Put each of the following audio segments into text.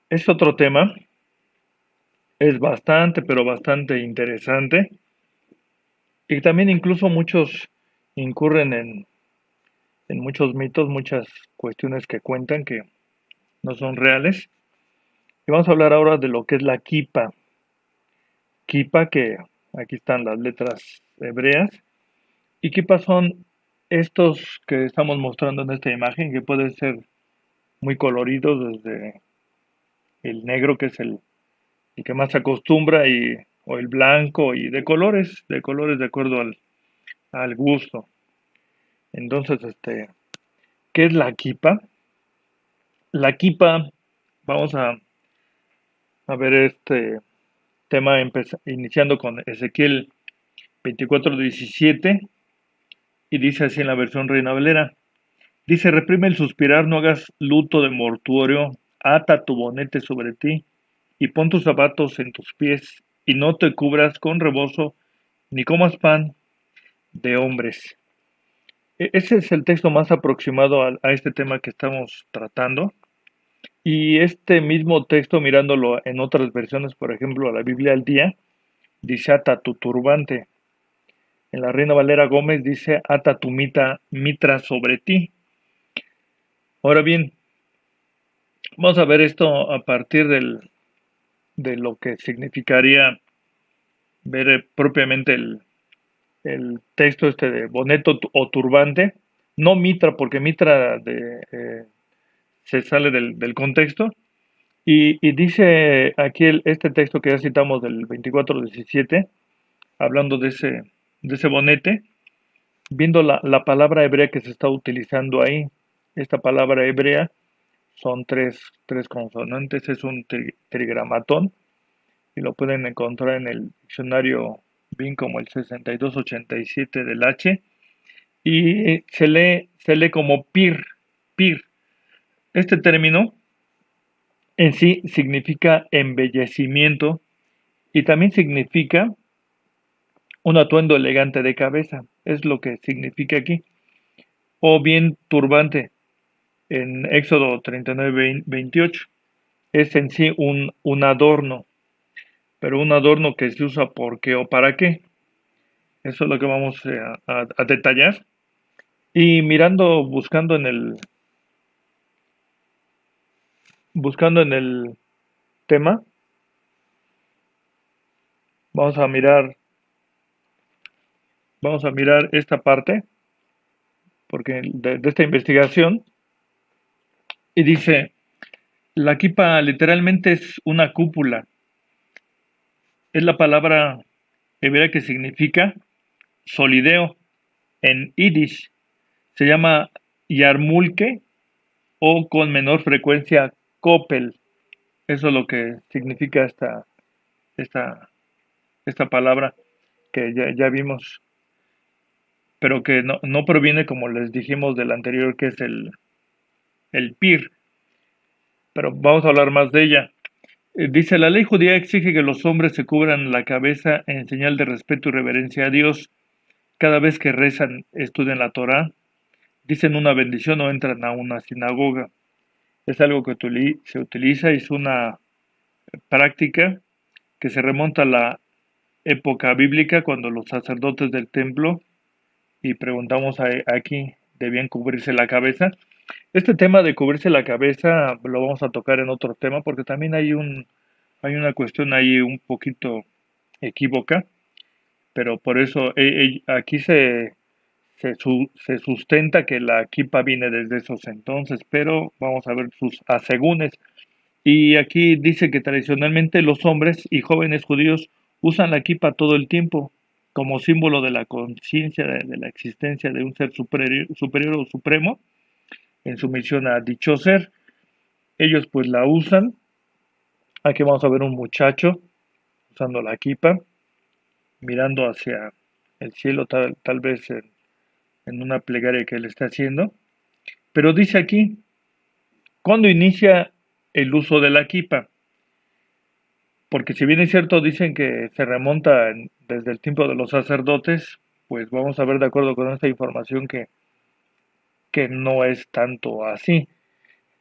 Es otro tema, es bastante, pero bastante interesante. Y también incluso muchos incurren en muchos mitos, muchas cuestiones que cuentan que no son reales. Y vamos a hablar ahora de lo que es la kipa. Kipa, que aquí están las letras hebreas. Y kipa son estos que estamos mostrando en esta imagen, que pueden ser muy coloridos, desde el negro, que es el que más se acostumbra, o el blanco, y de colores de acuerdo al gusto. Entonces, ¿qué es la kipa? La kipa, vamos a ver este tema iniciando con Ezequiel 24:17, y dice así en la versión Reina Valera. Dice: reprime el suspirar, no hagas luto de mortuorio, ata tu bonete sobre ti, y pon tus zapatos en tus pies, y no te cubras con rebozo, ni comas pan de hombres. Ese es el texto más aproximado a este tema que estamos tratando. Y este mismo texto, mirándolo en otras versiones, por ejemplo, la Biblia al día, dice ata tu turbante. En la Reina Valera Gómez dice ata tu mitra sobre ti. Ahora bien, vamos a ver esto a partir de lo que significaría ver propiamente el texto de boneto o turbante. No mitra, porque mitra se sale del contexto. Y dice aquí este texto que ya citamos del 24:17, hablando de ese bonete, viendo la palabra hebrea que se está utilizando ahí. Esta palabra hebrea son tres consonantes, es un trigramatón, y lo pueden encontrar en el diccionario BIN como el 6287 del H, y se lee como pir. Este término en sí significa embellecimiento, y también significa un atuendo elegante de cabeza, es lo que significa aquí, o bien turbante en Éxodo 39:28. Es en sí un adorno, pero un adorno que se usa por qué o para qué. Eso es lo que vamos a detallar. Y buscando en el tema, vamos a mirar, vamos a mirar esta parte, porque de esta investigación, y dice, la kipa literalmente es una cúpula. Es la palabra hebrea que significa solideo en Yiddish. Se llama yarmulke, o con menor frecuencia koppel. Eso es lo que significa esta, esta palabra que ya vimos, pero que no proviene, como les dijimos, del anterior, que es el pir, pero vamos a hablar más de ella. Dice, la ley judía exige que los hombres se cubran la cabeza en señal de respeto y reverencia a Dios cada vez que rezan, estudian la Torá, dicen una bendición o entran a una sinagoga. Es algo que se utiliza, y es una práctica que se remonta a la época bíblica, cuando los sacerdotes del templo, y preguntamos aquí, debían cubrirse la cabeza. Este tema de cubrirse la cabeza lo vamos a tocar en otro tema, porque también hay una cuestión ahí un poquito equívoca, pero por eso aquí se sustenta que la kipa viene desde esos entonces, pero vamos a ver sus asegúnes. Y aquí dice que tradicionalmente los hombres y jóvenes judíos usan la kipa todo el tiempo, como símbolo de la conciencia de la existencia de un ser superior o supremo en sumisión a dicho ser. Ellos pues la usan. Aquí vamos a ver un muchacho usando la kipa, mirando hacia el cielo, tal vez en una plegaria que él está haciendo. Pero dice aquí, ¿cuándo inicia el uso de la kipa? Porque si bien es cierto, dicen que se remonta desde el tiempo de los sacerdotes, pues vamos a ver, de acuerdo con esta información, que no es tanto así.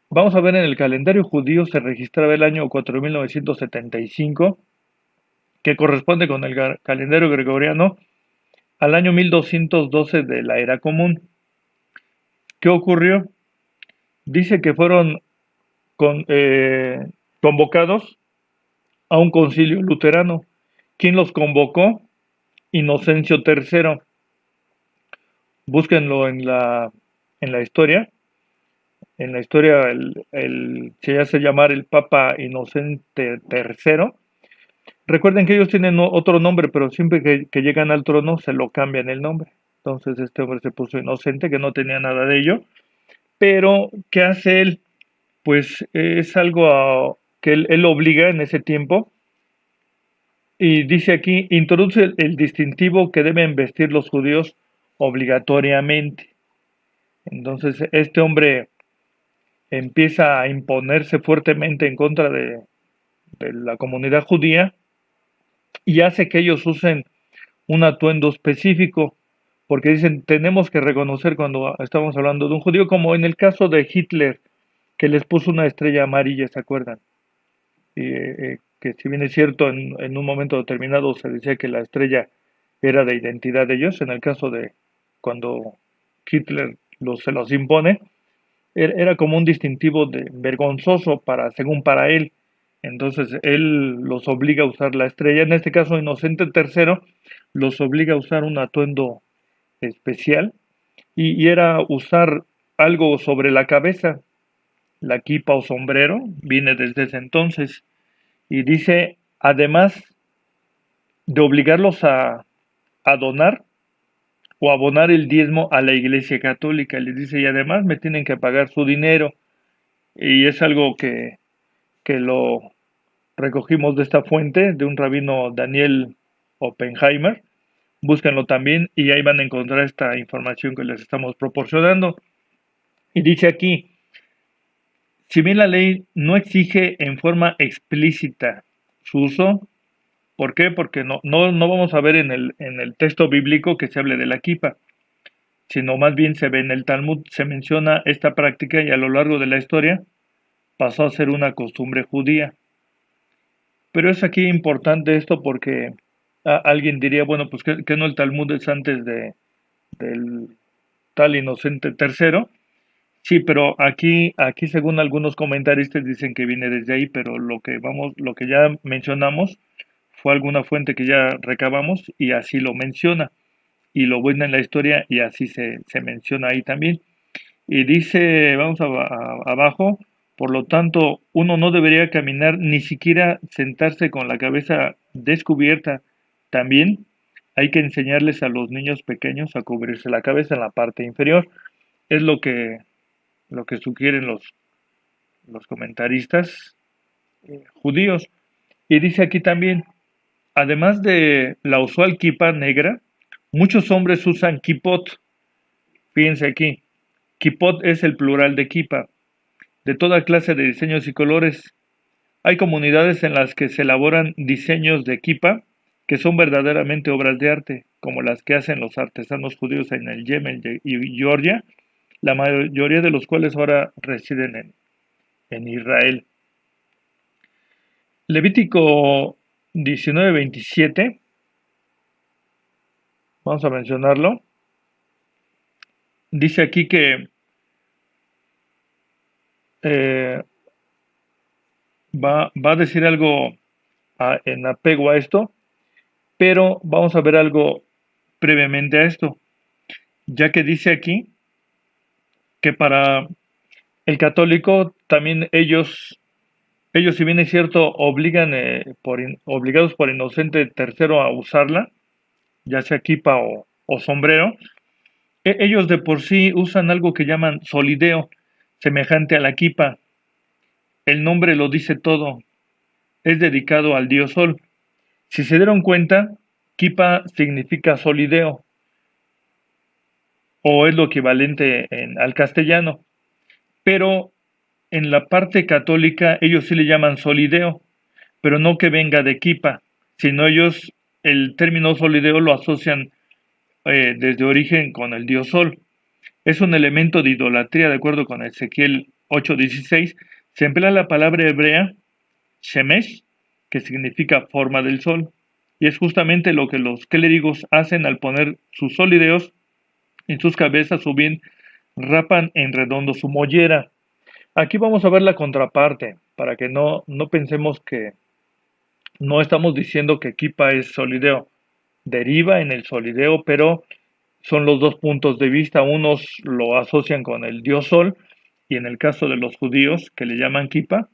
Vamos a ver en el calendario judío se registraba el año 4975, que corresponde con el calendario gregoriano al año 1212 de la era común. ¿Qué ocurrió? Dice que fueron convocados a un concilio luterano. ¿Quién los convocó? Inocencio III. Búsquenlo en la historia. En la historia se hace llamar el Papa Inocente III. Recuerden que ellos tienen otro nombre, pero siempre que llegan al trono se lo cambian el nombre. Entonces este hombre se puso inocente, que no tenía nada de ello. Pero, ¿qué hace él? Pues es algo que él obliga en ese tiempo. Y dice aquí, introduce el distintivo que deben vestir los judíos obligatoriamente. Entonces este hombre empieza a imponerse fuertemente en contra de la comunidad judía y hace que ellos usen un atuendo específico, porque dicen, tenemos que reconocer cuando estamos hablando de un judío, como en el caso de Hitler, que les puso una estrella amarilla, ¿se acuerdan? Que si bien es cierto, en un momento determinado se decía que la estrella era de identidad de ellos, en el caso de cuando Hitler se los impone, era como un distintivo vergonzoso según para él. Entonces él los obliga a usar la estrella. En este caso, Inocente III los obliga a usar un atuendo especial y era usar algo sobre la cabeza. La kipa o sombrero viene desde ese entonces y dice, además de obligarlos a donar o abonar el diezmo a la Iglesia Católica, les dice, y además me tienen que pagar su dinero. Y es algo que lo recogimos de esta fuente, de un rabino Daniel Oppenheimer. Búsquenlo también y ahí van a encontrar esta información que les estamos proporcionando. Y dice aquí, si bien la ley no exige en forma explícita su uso, ¿por qué? Porque no vamos a ver en el texto bíblico que se hable de la kipa, sino más bien se ve en el Talmud, se menciona esta práctica y a lo largo de la historia pasó a ser una costumbre judía. Pero es aquí importante esto porque alguien diría, bueno, pues que no el Talmud es antes del tal Inocente III. Sí, pero aquí según algunos comentaristas dicen que viene desde ahí, pero lo que ya mencionamos fue alguna fuente que ya recabamos y así lo menciona. Y lo ven en la historia y así se menciona ahí también. Y dice, vamos abajo, por lo tanto, uno no debería caminar ni siquiera sentarse con la cabeza descubierta. También hay que enseñarles a los niños pequeños a cubrirse la cabeza en la parte inferior. Es lo que sugieren los comentaristas judíos. Y dice aquí también, además de la usual kipa negra, muchos hombres usan kipot. Fíjense aquí, kipot es el plural de kipa, de toda clase de diseños y colores. Hay comunidades en las que se elaboran diseños de kipa que son verdaderamente obras de arte, como las que hacen los artesanos judíos en el Yemen y Georgia, la mayoría de los cuales ahora residen en Israel. Levítico 19:27, vamos a mencionarlo, dice aquí que eh, va a decir algo en apego a esto, pero vamos a ver algo previamente a esto, ya que dice aquí que para el católico también ellos si bien es cierto, obligan obligados por Inocente III a usarla, ya sea kipa o sombrero, ellos de por sí usan algo que llaman solideo, semejante a la kipa. El nombre lo dice todo, es dedicado al dios Sol. Si se dieron cuenta, kipa significa solideo, o es lo equivalente al castellano, pero en la parte católica ellos sí le llaman solideo, pero no que venga de kipa, sino ellos el término solideo lo asocian desde origen con el dios Sol. Es un elemento de idolatría, de acuerdo con Ezequiel 8:16, se emplea la palabra hebrea shemesh, que significa forma del sol, y es justamente lo que los clérigos hacen al poner sus solideos en sus cabezas o bien rapan en redondo su mollera. Aquí vamos a ver la contraparte, para que no pensemos que no estamos diciendo que kipa es solideo. Deriva en el solideo, pero son los dos puntos de vista. Unos lo asocian con el dios sol, y en el caso de los judíos, que le llaman kipa,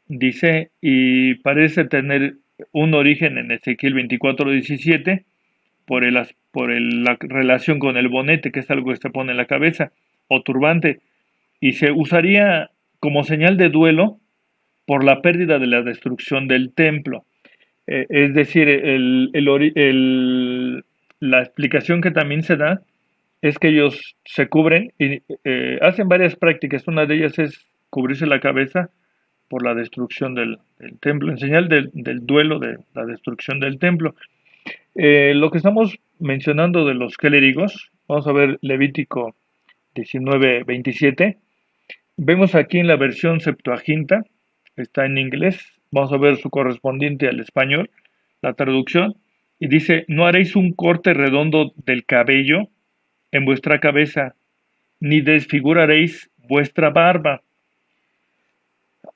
dice, y parece tener un origen en Ezequiel 24:17, la relación con el bonete, que es algo que se pone en la cabeza, o turbante, y se usaría como señal de duelo por la pérdida de la destrucción del templo. Es decir, la explicación que también se da es que ellos se cubren y hacen varias prácticas. Una de ellas es cubrirse la cabeza por la destrucción del templo, en señal del duelo de la destrucción del templo. Lo que estamos mencionando de los clérigos, vamos a ver Levítico 19:27. Vemos aquí en la versión Septuaginta, está en inglés, vamos a ver su correspondiente al español, la traducción, y dice, no haréis un corte redondo del cabello en vuestra cabeza, ni desfiguraréis vuestra barba.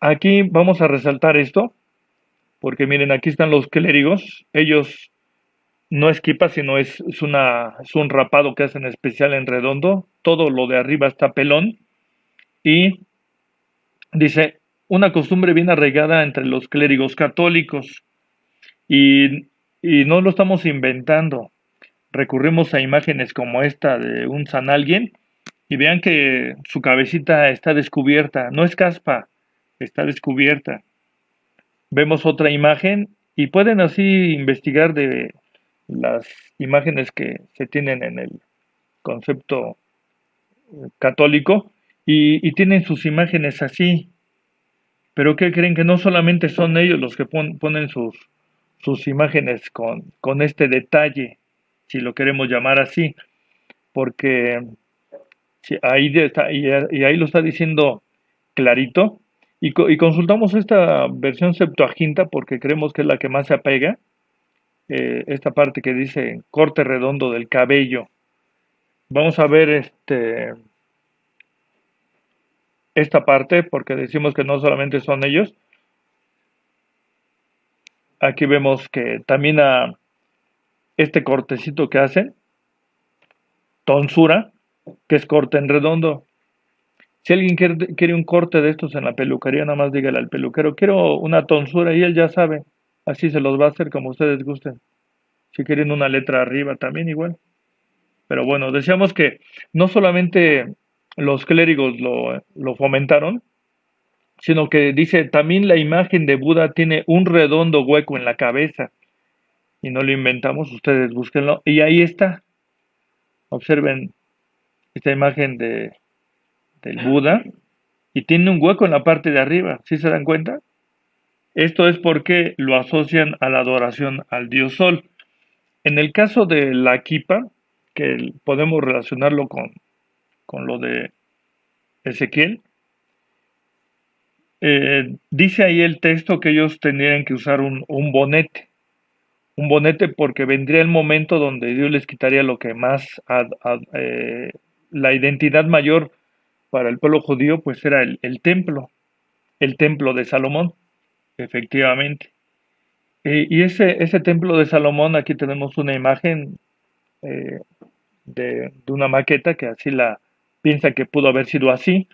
Aquí vamos a resaltar esto, porque miren, aquí están los clérigos, ellos no es kipa, sino es un rapado que hacen especial en redondo, todo lo de arriba está pelón, y dice, una costumbre bien arraigada entre los clérigos católicos, y, y no lo estamos inventando. Recurrimos a imágenes como esta de un San Alguien, y vean que su cabecita está descubierta, no es caspa, está descubierta. Vemos otra imagen y pueden así investigar de las imágenes que se tienen en el concepto católico y tienen sus imágenes así. Pero ¿qué creen? Que no solamente son ellos los que ponen sus imágenes con este detalle, si lo queremos llamar así, porque sí, y ahí lo está diciendo clarito, y consultamos esta versión Septuaginta porque creemos que es la que más se apega, esta parte que dice corte redondo del cabello. Vamos a ver esta parte porque decimos que no solamente son ellos. Aquí vemos que también a este cortecito que hacen, tonsura, que es corte en redondo. Si alguien quiere un corte de estos en la peluquería, nada más dígale al peluquero, quiero una tonsura y él ya sabe. Así se los va a hacer como ustedes gusten. Si quieren una letra arriba también igual. Pero bueno, decíamos que no solamente los clérigos lo fomentaron, sino que dice, también la imagen de Buda tiene un redondo hueco en la cabeza. Y no lo inventamos, ustedes búsquenlo. Y ahí está. Observen esta imagen del Buda. Y tiene un hueco en la parte de arriba. ¿Sí se dan cuenta? Esto es porque lo asocian a la adoración al dios Sol. En el caso de la kipa, que podemos relacionarlo con lo de Ezequiel, dice ahí el texto que ellos tendrían que usar un bonete porque vendría el momento donde Dios les quitaría lo que más, la identidad mayor para el pueblo judío, pues era el templo de Salomón, efectivamente. Y ese templo de Salomón, aquí tenemos una imagen eh, de una maqueta que así la piensa que pudo haber sido así,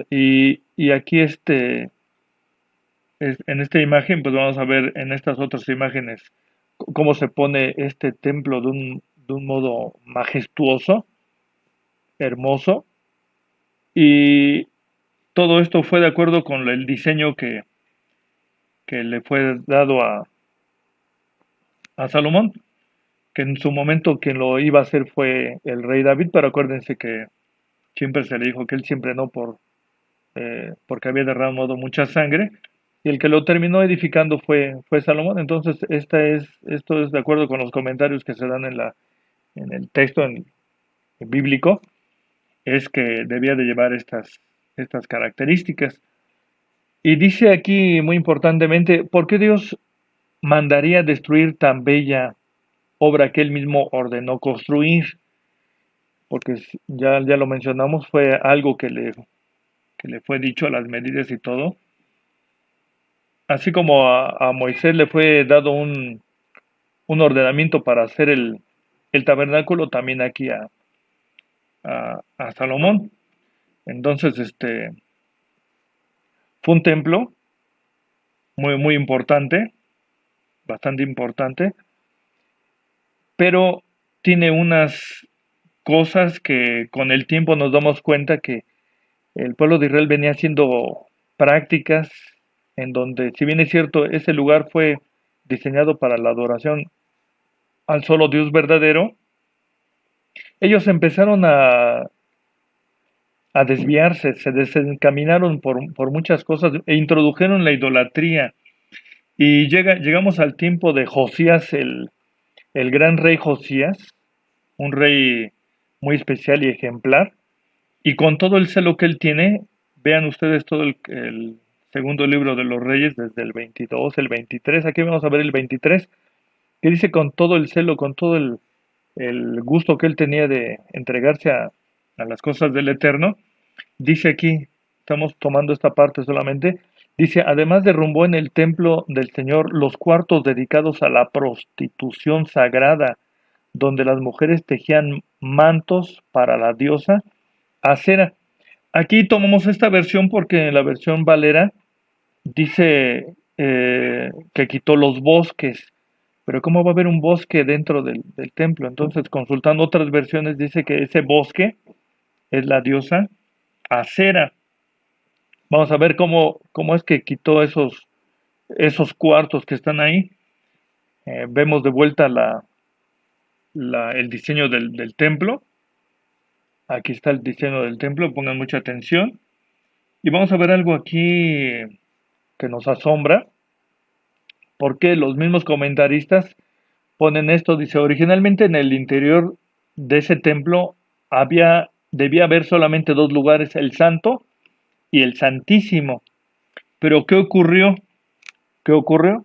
y aquí en esta imagen, pues vamos a ver en estas otras imágenes cómo se pone este templo de un modo majestuoso, hermoso, y todo esto fue de acuerdo con el diseño que le fue dado a Salomón, que en su momento quien lo iba a hacer fue el rey David, pero acuérdense que siempre se le dijo que él siempre no porque había derramado mucha sangre, y el que lo terminó edificando fue Salomón. Entonces, esto es de acuerdo con los comentarios que se dan en el texto bíblico, es que debía de llevar estas características. Y dice aquí muy importantemente, ¿por qué Dios mandaría destruir tan bella obra que él mismo ordenó construir? Porque ya lo mencionamos, fue algo que le fue dicho a las medidas y todo. Así como a Moisés le fue dado un ordenamiento para hacer el tabernáculo, también aquí a Salomón. Entonces, fue un templo muy importante, bastante importante, pero tiene unas cosas que con el tiempo nos damos cuenta que el pueblo de Israel venía haciendo prácticas en donde, si bien es cierto, ese lugar fue diseñado para la adoración al solo Dios verdadero, ellos empezaron a desviarse, se desencaminaron por muchas cosas e introdujeron la idolatría. Y llegamos al tiempo de Josías, el gran rey Josías, un rey muy especial y ejemplar, y con todo el celo que él tiene, vean ustedes todo el segundo libro de los reyes, desde el 22, el 23, aquí vamos a ver el 23, que dice con todo el celo, con todo el gusto que él tenía de entregarse a las cosas del Eterno, dice aquí, estamos tomando esta parte solamente, dice, además derrumbó en el templo del Señor los cuartos dedicados a la prostitución sagrada, donde las mujeres tejían mantos para la diosa Acera. Aquí tomamos esta versión porque en la versión Valera dice que quitó los bosques, pero ¿cómo va a haber un bosque dentro del templo? Entonces, consultando otras versiones, dice que ese bosque es la diosa Acera. Vamos a ver cómo es que quitó esos cuartos que están ahí. Vemos de vuelta el diseño del templo. Aquí está el diseño del templo, pongan mucha atención. Y vamos a ver algo aquí que nos asombra, porque los mismos comentaristas ponen esto, dice, originalmente en el interior de ese templo debía haber solamente dos lugares, el santo y el santísimo. Pero ¿qué ocurrió? ¿Qué ocurrió?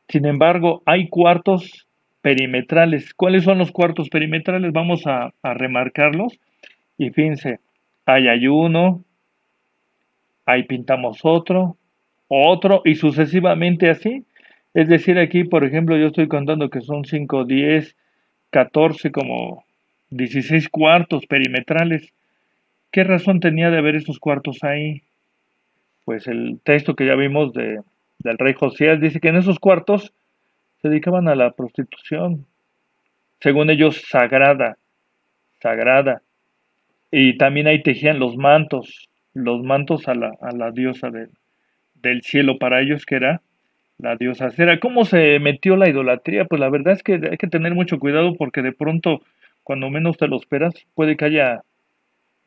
Sin embargo, hay cuartos perimetrales. ¿Cuáles son los cuartos perimetrales? Vamos a remarcarlos. Y fíjense, hay ayuno, ahí pintamos otro y sucesivamente así. Es decir, aquí, por ejemplo, yo estoy contando que son 5, 10, 14, como 16 cuartos perimetrales. ¿Qué razón tenía de haber esos cuartos ahí? Pues el texto que ya vimos del rey Josías dice que en esos cuartos se dedicaban a la prostitución, según ellos sagrada, sagrada. Y también ahí tejían los mantos a la diosa del cielo para ellos, que era la diosa Cera. ¿Cómo se metió la idolatría? Pues la verdad es que hay que tener mucho cuidado porque de pronto, cuando menos te lo esperas, puede que haya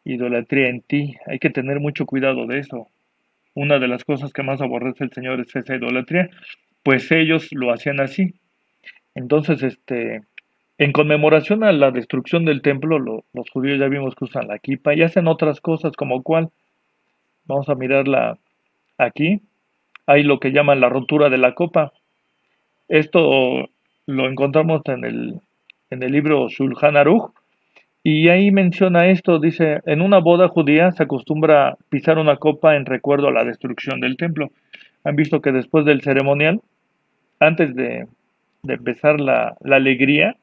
idolatría en ti. Hay que tener mucho cuidado de eso. Una de las cosas que más aborrece el Señor es esa idolatría, pues ellos lo hacían así. Entonces, en conmemoración a la destrucción del templo, los judíos ya vimos que usan la kipa y hacen otras cosas como cuál. Vamos a mirarla aquí. Hay lo que llaman la rotura de la copa. Esto lo encontramos en el libro Shulchan Aruch, y ahí menciona esto, dice, en una boda judía se acostumbra pisar una copa en recuerdo a la destrucción del templo. Han visto que después del ceremonial, antes de empezar la alegría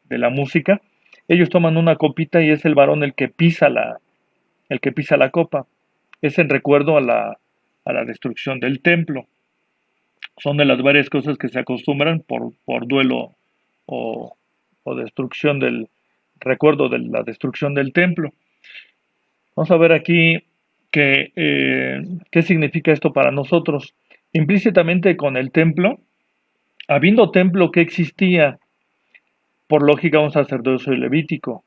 de la música, ellos toman una copita y es el varón el que pisa la copa. Es en recuerdo a la destrucción del templo. Son de las varias cosas que se acostumbran por duelo o, o destrucción del recuerdo de la destrucción del templo. Vamos a ver aquí qué significa esto para nosotros. Implícitamente con el templo, habiendo templo que existía, por lógica un sacerdocio levítico,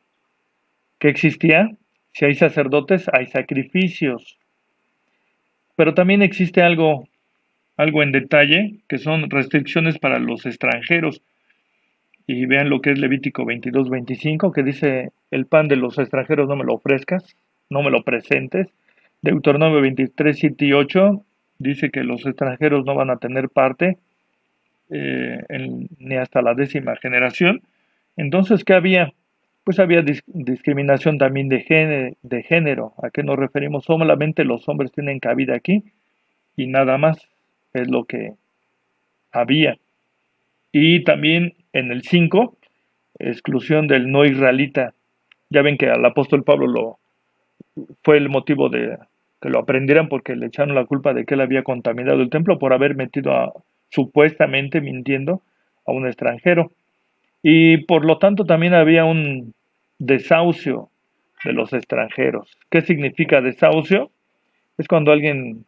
que existía, si hay sacerdotes, hay sacrificios, pero también existe algo en detalle, que son restricciones para los extranjeros. Y vean lo que es Levítico 22-25, que dice, el pan de los extranjeros no me lo ofrezcas, no me lo presentes, Deuteronomio 23, 7 y 8 dice que los extranjeros no van a tener parte ni hasta la 10ª generación. Entonces, ¿qué había? Pues había discriminación también de género. ¿A qué nos referimos? Solamente los hombres tienen cabida aquí y nada más es lo que había. Y también en el 5, exclusión del no israelita. Ya ven que al apóstol Pablo fue el motivo de que lo aprendieran porque le echaron la culpa de que él había contaminado el templo por haber metido supuestamente mintiendo a un extranjero. Y por lo tanto también había un desahucio de los extranjeros. ¿Qué significa desahucio? Es cuando alguien,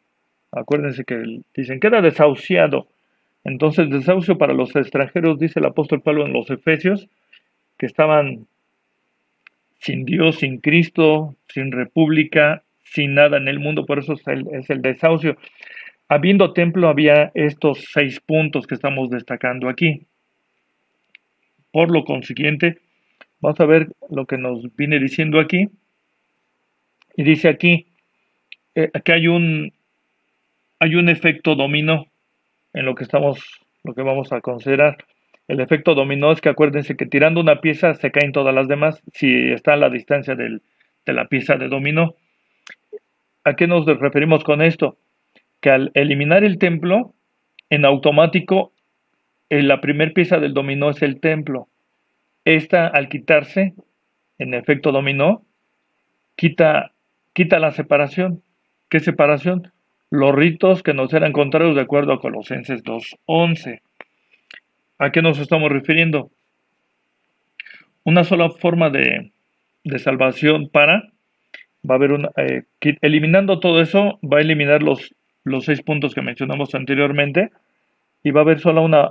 acuérdense que dicen, queda desahuciado. Entonces, desahucio para los extranjeros, dice el apóstol Pablo en los Efesios, que estaban sin Dios, sin Cristo, sin república, sin nada en el mundo, por eso es el desahucio. Habiendo templo, había estos 6 puntos que estamos destacando aquí. Por lo consiguiente, vamos a ver lo que nos viene diciendo aquí. Y dice aquí que hay un efecto dominó en lo que vamos a considerar. El efecto dominó es que acuérdense que tirando una pieza se caen todas las demás si está a la distancia de la pieza de dominó. ¿A qué nos referimos con esto? Que al eliminar el templo, en automático, la primera pieza del dominó es el templo. Esta, al quitarse, en efecto dominó, quita, quita la separación. ¿Qué separación? Los ritos que nos eran contrarios de acuerdo a Colosenses 2:11. ¿A qué nos estamos refiriendo? Una sola forma de salvación va a haber eliminando todo eso, va a eliminar los 6 puntos que mencionamos anteriormente y va a haber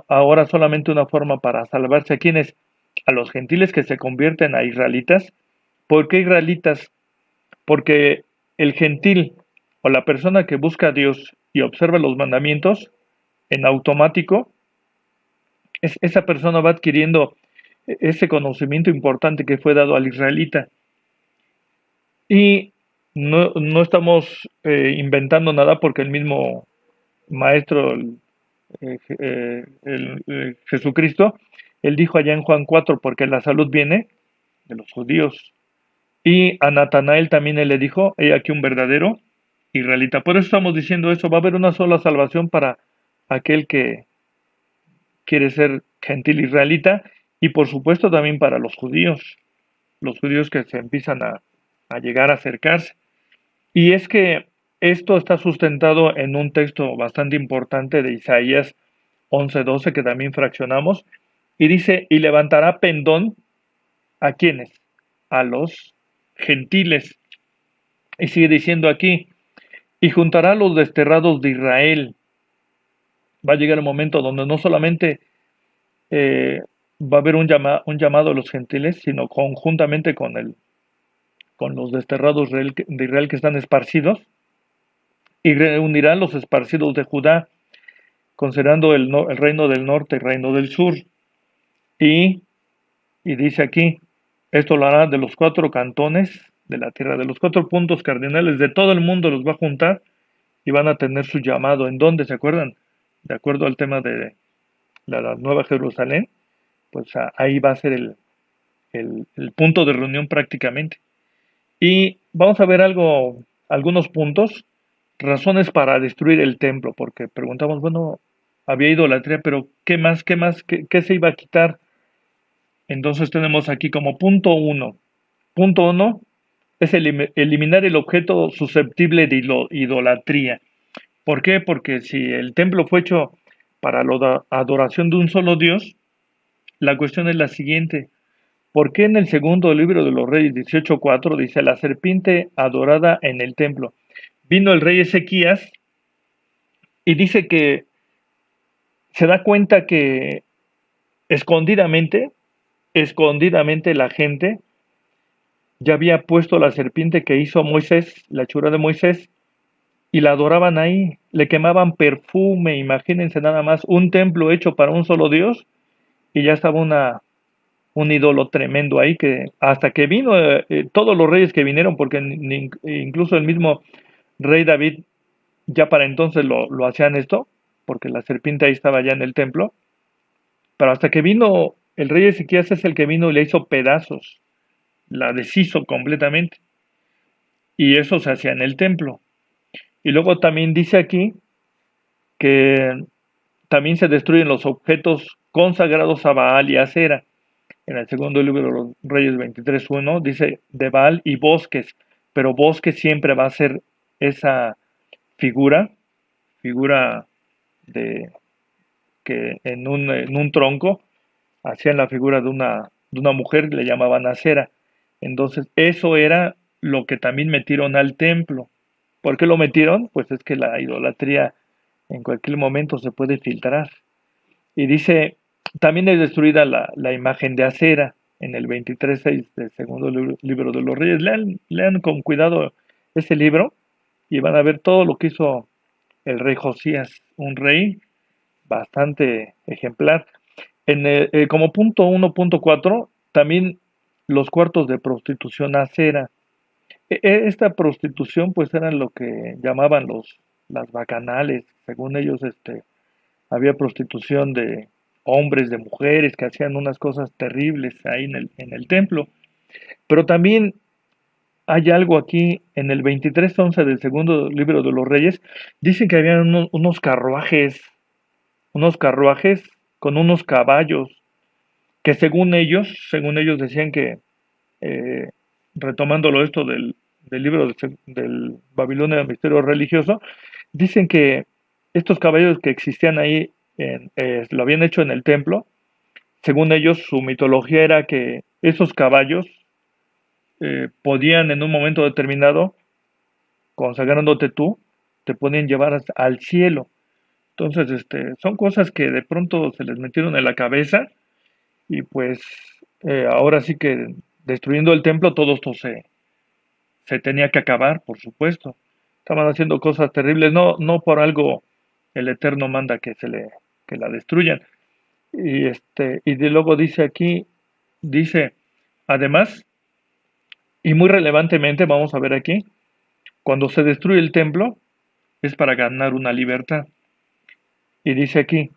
ahora solamente una forma para salvarse. ¿A quiénes? A los gentiles que se convierten a israelitas. ¿Por qué israelitas? Porque el gentil o la persona que busca a Dios y observa los mandamientos, en automático, esa persona va adquiriendo ese conocimiento importante que fue dado al israelita. Y no estamos inventando nada porque el mismo maestro, Jesucristo, él dijo allá en Juan 4, porque la salud viene de los judíos. Y a Natanael también él le dijo, he aquí un verdadero israelita. Por eso estamos diciendo eso, va a haber una sola salvación para aquel que quiere ser gentil israelita y por supuesto también para los judíos que se empiezan a llegar a acercarse. Y es que esto está sustentado en un texto bastante importante de Isaías 11:12 que también fraccionamos y dice, y levantará pendón ¿a quiénes? A los gentiles. Y sigue diciendo aquí, y juntará a los desterrados de Israel. Va a llegar el momento donde no solamente va a haber un llamado a los gentiles, sino conjuntamente con los desterrados de Israel que están esparcidos, y reunirá los esparcidos de Judá, considerando el reino del norte y el reino del sur. Y, y dice aquí, esto lo hará de los 4 cantones de la tierra, de los 4 puntos cardinales de todo el mundo los va a juntar y van a tener su llamado. ¿En dónde se acuerdan? De acuerdo al tema de la Nueva Jerusalén, pues ahí va a ser el punto de reunión prácticamente. Y vamos a ver algunos puntos, razones para destruir el templo, porque preguntamos, bueno, había idolatría, pero qué más, qué se iba a quitar? Entonces tenemos aquí como punto uno. Punto uno es eliminar el objeto susceptible de idolatría. ¿Por qué? Porque si el templo fue hecho para la adoración de un solo Dios, la cuestión es la siguiente. ¿Por qué en el segundo libro de los Reyes 18:4 dice la serpiente adorada en el templo? Vino el rey Ezequías y dice que se da cuenta que escondidamente, escondidamente la gente ya había puesto la serpiente que hizo Moisés, la hechura de Moisés, y la adoraban ahí, le quemaban perfume, imagínense nada más, un templo hecho para un solo Dios, y ya estaba un ídolo tremendo ahí que hasta que vino todos los reyes que vinieron, porque incluso el mismo rey David ya para entonces lo hacían esto, porque la serpiente ahí estaba ya en el templo, pero hasta que vino el rey Ezequías es el que vino y le hizo pedazos, la deshizo completamente, y eso se hacía en el templo. Y luego también dice aquí que también se destruyen los objetos consagrados a Baal y a Acera. En el segundo libro de los Reyes 23:1 dice de Baal y bosques, pero bosque siempre va a ser esa figura, figura de que en un tronco hacían la figura de una mujer, le llamaban acera. Entonces, eso era lo que también metieron al templo. ¿Por qué lo metieron? Pues es que la idolatría en cualquier momento se puede filtrar. Y dice, también es destruida la imagen de acera en el 23:6 del segundo libro de los Reyes. Lean con cuidado ese libro y van a ver todo lo que hizo el rey Josías, un rey bastante ejemplar. Como punto 1.4, también los cuartos de prostitución acera. Esta prostitución pues eran lo que llamaban las bacanales. Según ellos, había prostitución de hombres, de mujeres que hacían unas cosas terribles ahí en el templo. Pero también hay algo aquí en el 23:11 del segundo libro de los Reyes. Dicen que había unos carruajes con unos caballos que según ellos decían que, eh, retomándolo esto del libro del Babilonia del Misterio Religioso, dicen que estos caballos que existían ahí lo habían hecho en el templo. Según ellos, su mitología era que esos caballos podían en un momento determinado, consagrándote tú, te podían llevar al cielo. Entonces, son cosas que de pronto se les metieron en la cabeza y pues ahora sí que destruyendo el templo todo esto se tenía que acabar, por supuesto. Estaban haciendo cosas terribles, no por algo el Eterno manda que la destruyan. Y de luego dice aquí, dice, además, y muy relevantemente, vamos a ver aquí, cuando se destruye el templo es para ganar una libertad. Y dice aquí,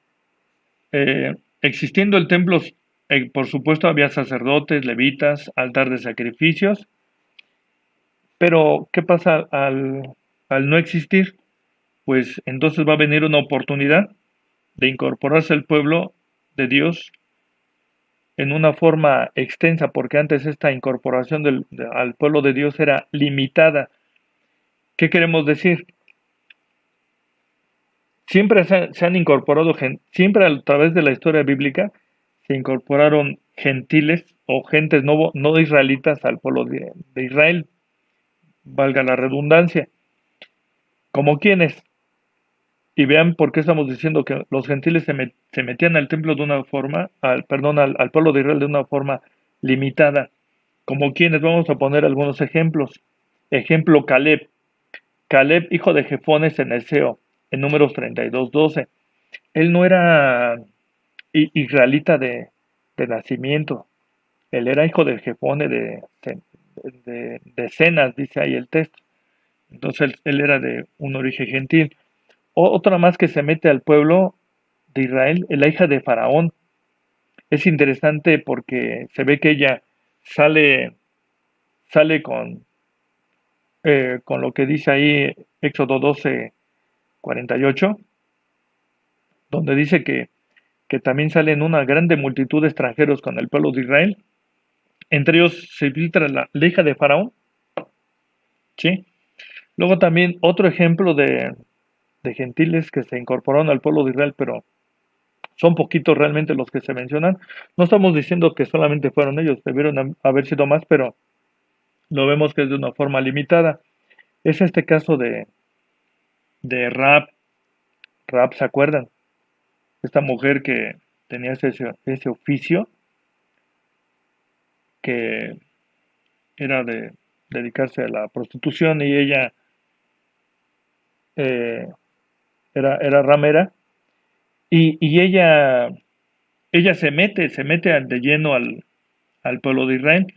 existiendo el templo, por supuesto había sacerdotes, levitas, altar de sacrificios, pero ¿qué pasa al no existir? Pues entonces va a venir una oportunidad de incorporarse al pueblo de Dios en una forma extensa, porque antes esta incorporación al pueblo de Dios era limitada. ¿Qué queremos decir? Siempre se han incorporado, siempre a través de la historia bíblica, se incorporaron gentiles o gentes no israelitas al pueblo de Israel, valga la redundancia. ¿Como quiénes? Y vean por qué estamos diciendo que los gentiles se metían al templo de una forma, perdón, al pueblo de Israel de una forma limitada. Como quienes, vamos a poner algunos ejemplos. Ejemplo, Caleb. Caleb, hijo de Jefones en Eseo, en Números 32:12. Él no era israelita de nacimiento. Él era hijo de Jefone de Cenas, dice ahí el texto. Entonces él era de un origen gentil. Otra más que se mete al pueblo de Israel es la hija de Faraón. Es interesante porque se ve que ella sale, sale con lo que dice ahí Éxodo 12:48, donde dice que también salen una grande multitud de extranjeros con el pueblo de Israel. Entre ellos se filtra la hija de Faraón, ¿sí? Luego también otro ejemplo de gentiles que se incorporaron al pueblo de Israel, pero son poquitos realmente los que se mencionan. No estamos diciendo que solamente fueron ellos, debieron haber sido más, pero lo vemos que es de una forma limitada. Es este caso de Raab, ¿se acuerdan? Esta mujer que tenía ese oficio, que era de dedicarse a la prostitución y ella eh, era ramera, y ella se mete de lleno al pueblo de Israel.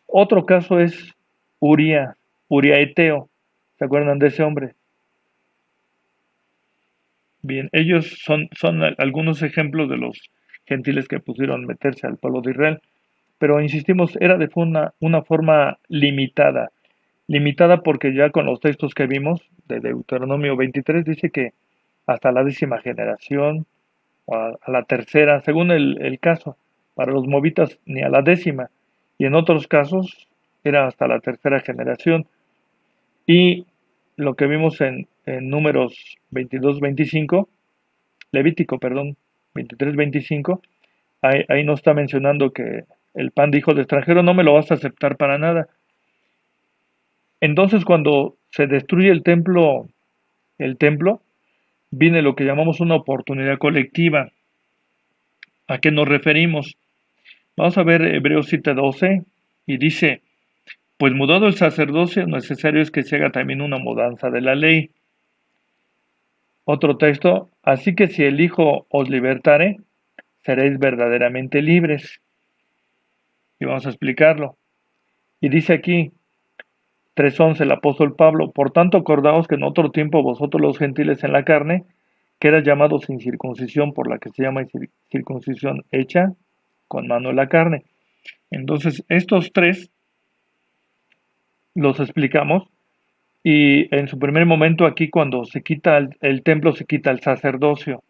Otro caso es Uría Eteo. ¿Se acuerdan de ese hombre? Bien, ellos son algunos ejemplos de los gentiles que pusieron meterse al pueblo de Israel, pero insistimos, era de una forma limitada, limitada porque ya con los textos que vimos de Deuteronomio 23 dice que hasta la 10ª generación o a la tercera, según el caso, para los movitas ni a la 10ª, y en otros casos era hasta la tercera generación. Y lo que vimos en números 22-25, Levítico, perdón, 23-25, ahí nos está mencionando que el pan de hijo de extranjero no me lo vas a aceptar para nada. Entonces, cuando se destruye el templo, viene lo que llamamos una oportunidad colectiva. ¿A qué nos referimos? Vamos a ver Hebreos 7:12 y dice, pues mudado el sacerdocio, necesario es que se haga también una mudanza de la ley. Otro texto, así que si el Hijo os libertare, seréis verdaderamente libres. Y vamos a explicarlo. Y dice aquí, 3:11 el apóstol Pablo, por tanto acordaos que en otro tiempo vosotros los gentiles en la carne, que eras llamados sin circuncisión por la que se llama circuncisión hecha con mano en la carne. Entonces, estos tres los explicamos y en su primer momento aquí cuando se quita el templo se quita el sacerdocio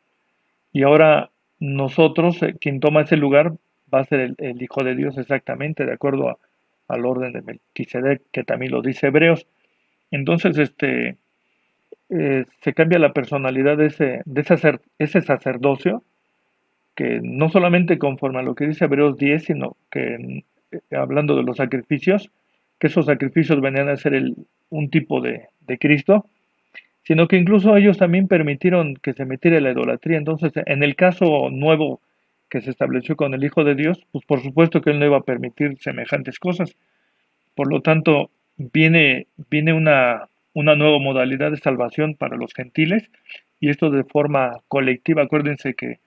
y ahora nosotros, quien toma ese lugar va a ser el Hijo de Dios exactamente, de acuerdo al orden de Melquisedec, que también lo dice Hebreos. Entonces, se cambia la personalidad ese sacerdocio, que no solamente conforme a lo que dice Hebreos 10, sino que hablando de los sacrificios, que esos sacrificios venían a ser un tipo de Cristo, sino que incluso ellos también permitieron que se metiera la idolatría. Entonces, en el caso nuevo que se estableció con el Hijo de Dios, pues por supuesto que Él no iba a permitir semejantes cosas. Por lo tanto, viene una nueva modalidad de salvación para los gentiles y esto de forma colectiva. Acuérdense que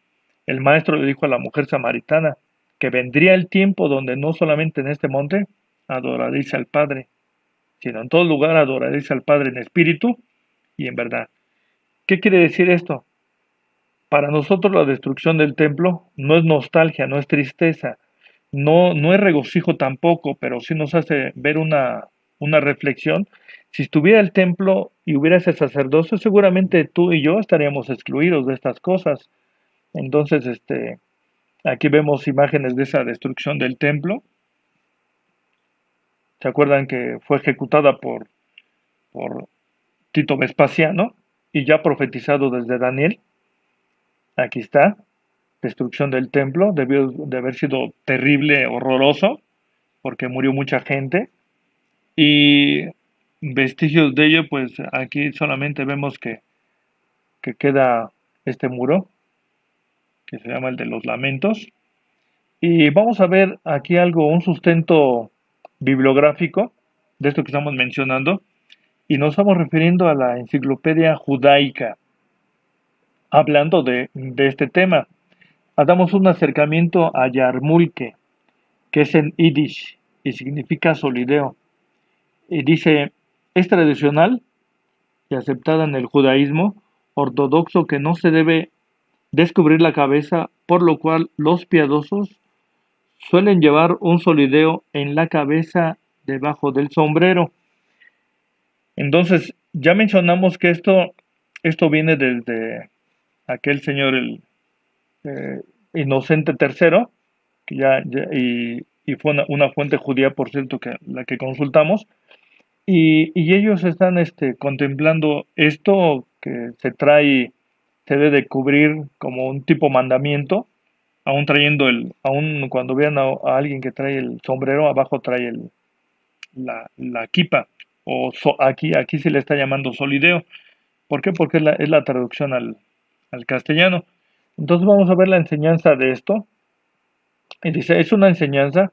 el maestro le dijo a la mujer samaritana que vendría el tiempo donde no solamente en este monte adoraréis al Padre, sino en todo lugar adoraréis al Padre en espíritu y en verdad. ¿Qué quiere decir esto? Para nosotros la destrucción del templo no es nostalgia, no es tristeza, no es regocijo tampoco, pero sí nos hace ver una reflexión. Si estuviera el templo y hubiera ese sacerdocio, seguramente tú y yo estaríamos excluidos de estas cosas. Entonces, aquí vemos imágenes de esa destrucción del templo. ¿Se acuerdan que fue ejecutada por Tito Vespasiano y ya profetizado desde Daniel? Aquí está, destrucción del templo, debió de haber sido terrible, horroroso, porque murió mucha gente. Y vestigios de ello, pues aquí solamente vemos que queda este muro, que se llama el de los lamentos. Y vamos a ver aquí algo, un sustento bibliográfico de esto que estamos mencionando, y nos estamos refiriendo a la enciclopedia judaica, hablando de este tema. Damos un acercamiento a Yarmulke, que es en Yiddish y significa solideo. Y dice, es tradicional y aceptada en el judaísmo ortodoxo que no se debe descubrir la cabeza, por lo cual los piadosos suelen llevar un solideo en la cabeza debajo del sombrero. Entonces, ya mencionamos que esto viene desde aquel señor, el eh, Inocente III, que y fue una fuente judía, por cierto, que la que consultamos, y ellos están contemplando esto que se debe de cubrir como un tipo mandamiento, aún cuando vean a alguien que trae el sombrero, abajo trae la kipa, aquí se le está llamando solideo. ¿Por qué? Porque es la traducción al castellano. Entonces vamos a ver la enseñanza de esto. Y dice, es una enseñanza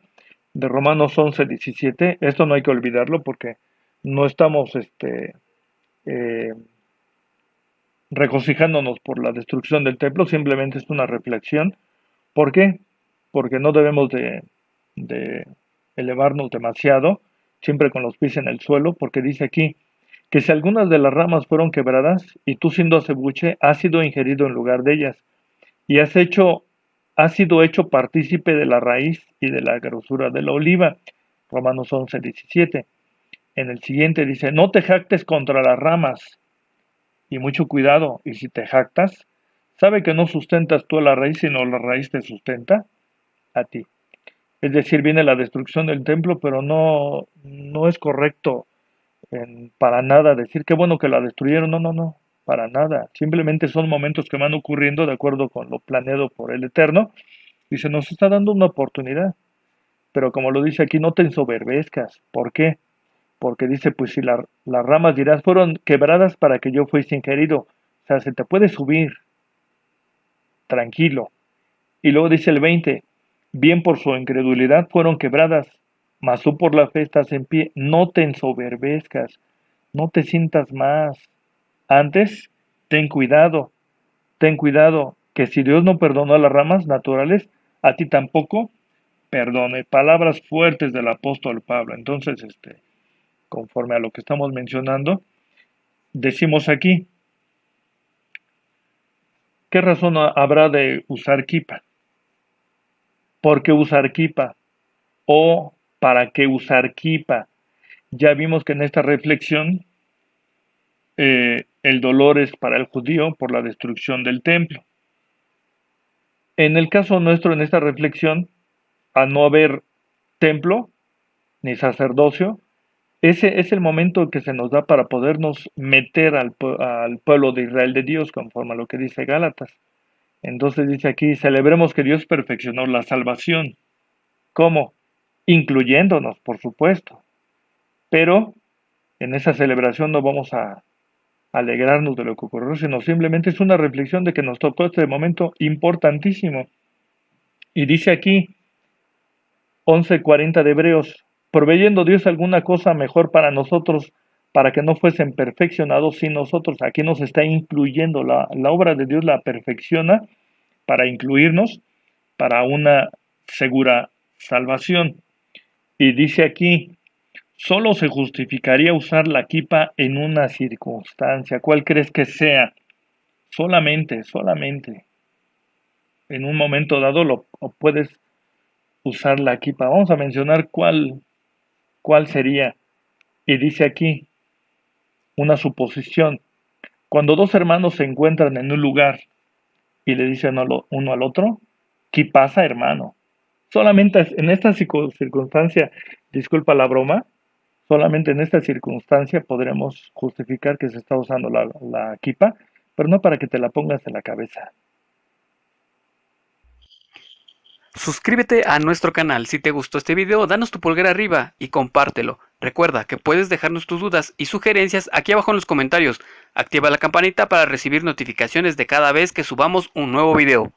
de Romanos 11:17. Esto no hay que olvidarlo porque no estamos eh, regocijándonos por la destrucción del templo, simplemente es una reflexión. ¿Por qué? Porque no debemos de elevarnos demasiado, siempre con los pies en el suelo, porque dice aquí, que si algunas de las ramas fueron quebradas, y tú siendo acebuche, has sido ingerido en lugar de ellas, y has sido hecho partícipe de la raíz y de la grosura de la oliva. Romanos 11:17. En el siguiente dice, no te jactes contra las ramas, y mucho cuidado, y si te jactas, sabe que no sustentas tú a la raíz, sino la raíz te sustenta a ti. Es decir, viene la destrucción del templo, pero no es correcto para nada decir qué bueno que la destruyeron. No, no, no, para nada. Simplemente son momentos que van ocurriendo de acuerdo con lo planeado por el Eterno y se nos está dando una oportunidad. Pero como lo dice aquí, no te ensoberbezcas. ¿Por qué? Porque dice, pues si las ramas dirás, fueron quebradas para que yo fuese ingerido. O sea, se te puede subir, tranquilo. Y luego dice el 20, bien por su incredulidad fueron quebradas, mas tú por la fe estás en pie. No te ensoberbezcas, no te sientas más. Antes, ten cuidado, que si Dios no perdonó a las ramas naturales, a ti tampoco perdone. Palabras fuertes del apóstol Pablo. Entonces, conforme a lo que estamos mencionando, decimos aquí, ¿qué razón habrá de usar kipa? ¿Por qué usar kipa? ¿O para qué usar kipa? Ya vimos que en esta reflexión el dolor es para el judío por la destrucción del templo. En el caso nuestro, en esta reflexión, al no haber templo ni sacerdocio, ese es el momento que se nos da para podernos meter al pueblo de Israel de Dios, conforme a lo que dice Gálatas. Entonces dice aquí, celebremos que Dios perfeccionó la salvación. ¿Cómo? Incluyéndonos, por supuesto. Pero en esa celebración no vamos a alegrarnos de lo que ocurrió, sino simplemente es una reflexión de que nos tocó este momento importantísimo. Y dice aquí, 11:40 de Hebreos, proveyendo Dios alguna cosa mejor para nosotros, para que no fuesen perfeccionados sin nosotros. Aquí nos está incluyendo, la obra de Dios la perfecciona para incluirnos para una segura salvación. Y dice aquí, solo se justificaría usar la kipa en una circunstancia. ¿Cuál crees que sea? Solamente. En un momento dado o puedes usar la kipa. Vamos a mencionar cuál sería. Y dice aquí, una suposición. Cuando dos hermanos se encuentran en un lugar y le dicen uno al otro, ¿qué pasa, hermano? Solamente en esta circunstancia, disculpa la broma, solamente en esta circunstancia podremos justificar que se está usando la kipa, pero no para que te la pongas en la cabeza. Suscríbete a nuestro canal. Si te gustó este video, danos tu pulgar arriba y compártelo. Recuerda que puedes dejarnos tus dudas y sugerencias aquí abajo en los comentarios. Activa la campanita para recibir notificaciones de cada vez que subamos un nuevo video.